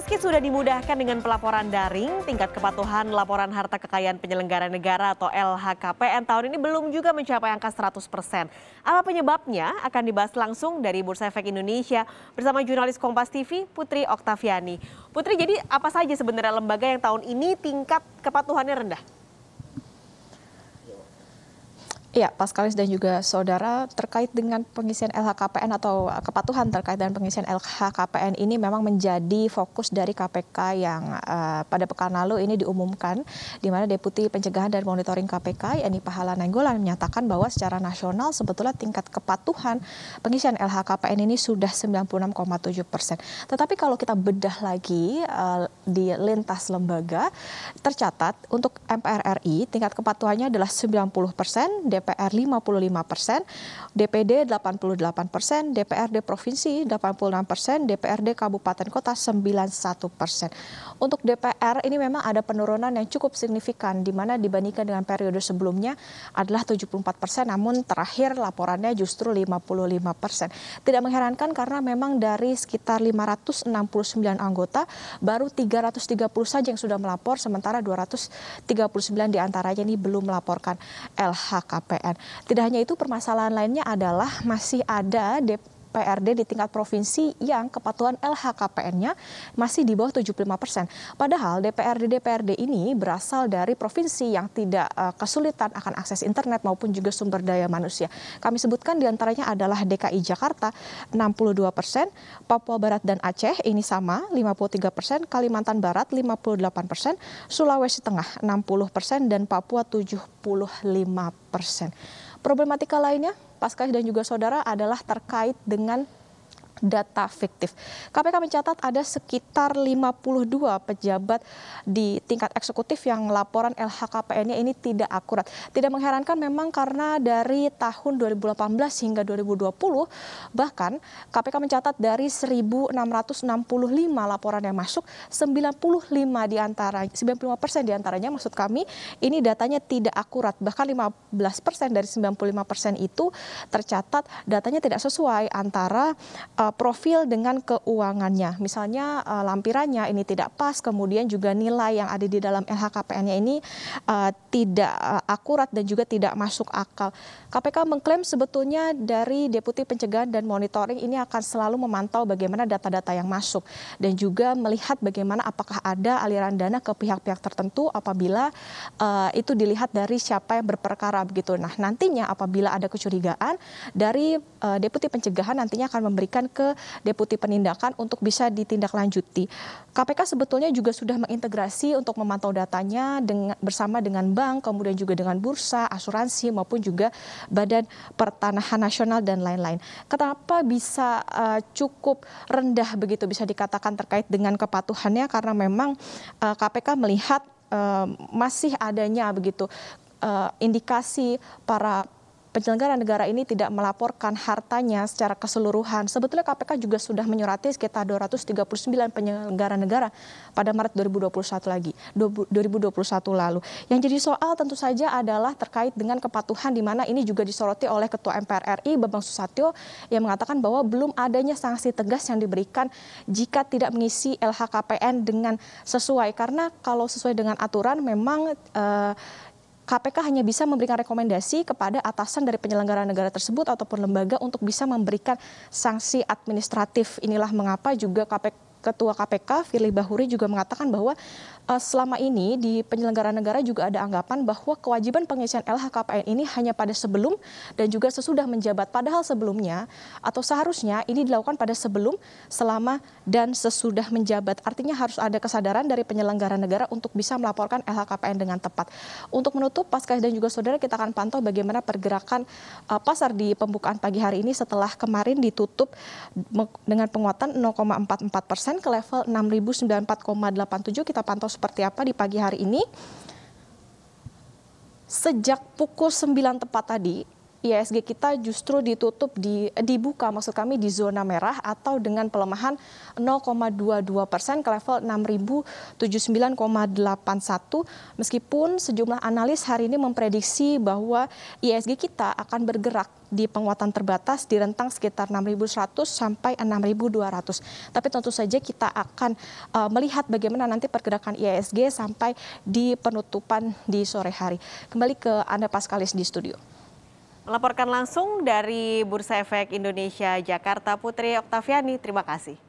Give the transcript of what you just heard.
Meski sudah dimudahkan dengan pelaporan daring, tingkat kepatuhan laporan harta kekayaan penyelenggara negara atau LHKPN tahun ini belum juga mencapai angka 100%. Apa penyebabnya? Akan dibahas langsung dari Bursa Efek Indonesia bersama jurnalis Kompas TV, Putri Oktaviani. Putri, jadi apa saja sebenarnya lembaga yang tahun ini tingkat kepatuhannya rendah? Ya, Paskalis dan juga saudara, terkait dengan pengisian LHKPN atau kepatuhan terkait dengan pengisian LHKPN ini memang menjadi fokus dari KPK yang pada pekan lalu ini diumumkan, di mana Deputi Pencegahan dan Monitoring KPK, yakni Pahala Nainggolan, menyatakan bahwa secara nasional sebetulnya tingkat kepatuhan pengisian LHKPN ini sudah 96,7%. Tetapi kalau kita bedah lagi di lintas lembaga, tercatat untuk MPR RI tingkat kepatuhannya adalah 90%, DPR 55%, DPD 88%, DPRD Provinsi 86%, DPRD Kabupaten Kota 91%. Untuk DPR ini memang ada penurunan yang cukup signifikan, di mana dibandingkan dengan periode sebelumnya adalah 74%, namun terakhir laporannya justru 55%. Tidak mengherankan karena memang dari sekitar 569 anggota, baru 330 saja yang sudah melapor, sementara 239 diantaranya ini belum melaporkan LHKPN. Tidak hanya itu, permasalahan lainnya adalah masih ada DPRD di tingkat provinsi yang kepatuhan LHKPN-nya masih di bawah 75%. Padahal DPRD ini berasal dari provinsi yang tidak kesulitan akan akses internet maupun juga sumber daya manusia. Kami sebutkan diantaranya adalah DKI Jakarta 62%, Papua Barat dan Aceh ini sama 53%, Kalimantan Barat 58%, Sulawesi Tengah 60%, dan Papua 75%. Problematika lainnya, Paskalis dan juga saudara, adalah terkait dengan data fiktif. KPK mencatat ada sekitar 52 pejabat di tingkat eksekutif yang laporan LHKPN-nya ini tidak akurat. Tidak mengherankan memang karena dari tahun 2018 hingga 2020 bahkan KPK mencatat dari 1.665 laporan yang masuk, 95% diantaranya maksud kami ini datanya tidak akurat. Bahkan 15% dari 95% itu tercatat datanya tidak sesuai antara profil dengan keuangannya. Misalnya lampirannya ini tidak pas, kemudian juga nilai yang ada di dalam LHKPN-nya ini tidak akurat dan juga tidak masuk akal. KPK mengklaim sebetulnya dari Deputi Pencegahan dan Monitoring ini akan selalu memantau bagaimana data-data yang masuk dan juga melihat bagaimana apakah ada aliran dana ke pihak-pihak tertentu apabila itu dilihat dari siapa yang berperkara begitu. Nah, nantinya apabila ada kecurigaan dari Deputi Pencegahan nantinya akan memberikan ke Deputi Penindakan untuk bisa ditindaklanjuti. KPK sebetulnya juga sudah mengintegrasi untuk memantau datanya bersama dengan bank, kemudian juga dengan bursa, asuransi, maupun juga Badan Pertanahan Nasional dan lain-lain. Kenapa bisa cukup rendah begitu bisa dikatakan terkait dengan kepatuhannya? Karena memang KPK melihat masih adanya begitu indikasi para penyelenggara negara ini tidak melaporkan hartanya secara keseluruhan. Sebetulnya KPK juga sudah menyurati sekitar 239 penyelenggara negara pada Maret 2021 lalu. Yang jadi soal tentu saja adalah terkait dengan kepatuhan, di mana ini juga disoroti oleh Ketua MPR RI Bambang Susatyo yang mengatakan bahwa belum adanya sanksi tegas yang diberikan jika tidak mengisi LHKPN dengan sesuai. Karena kalau sesuai dengan aturan memang KPK hanya bisa memberikan rekomendasi kepada atasan dari penyelenggara negara tersebut ataupun lembaga untuk bisa memberikan sanksi administratif. Inilah mengapa juga Ketua KPK Firly Bahuri juga mengatakan bahwa selama ini di penyelenggara negara juga ada anggapan bahwa kewajiban pengisian LHKPN ini hanya pada sebelum dan juga sesudah menjabat. Padahal sebelumnya atau seharusnya ini dilakukan pada sebelum, selama, dan sesudah menjabat. Artinya harus ada kesadaran dari penyelenggara negara untuk bisa melaporkan LHKPN dengan tepat. Untuk menutup, Paskalis dan juga saudara, kita akan pantau bagaimana pergerakan pasar di pembukaan pagi hari ini setelah kemarin ditutup dengan penguatan 0,44% ke level 6.094,87. Kita pantau seperti apa di pagi hari ini. Sejak pukul 9 tepat tadi, IHSG kita justru dibuka maksud kami di zona merah atau dengan pelemahan 0,22% ke level 6.079,81 meskipun sejumlah analis hari ini memprediksi bahwa IHSG kita akan bergerak di penguatan terbatas di rentang sekitar 6.100 sampai 6.200. Tapi tentu saja kita akan melihat bagaimana nanti pergerakan IHSG sampai di penutupan di sore hari. Kembali ke Anda Paskalis di studio. Melaporkan langsung dari Bursa Efek Indonesia Jakarta, Putri Oktaviani, terima kasih.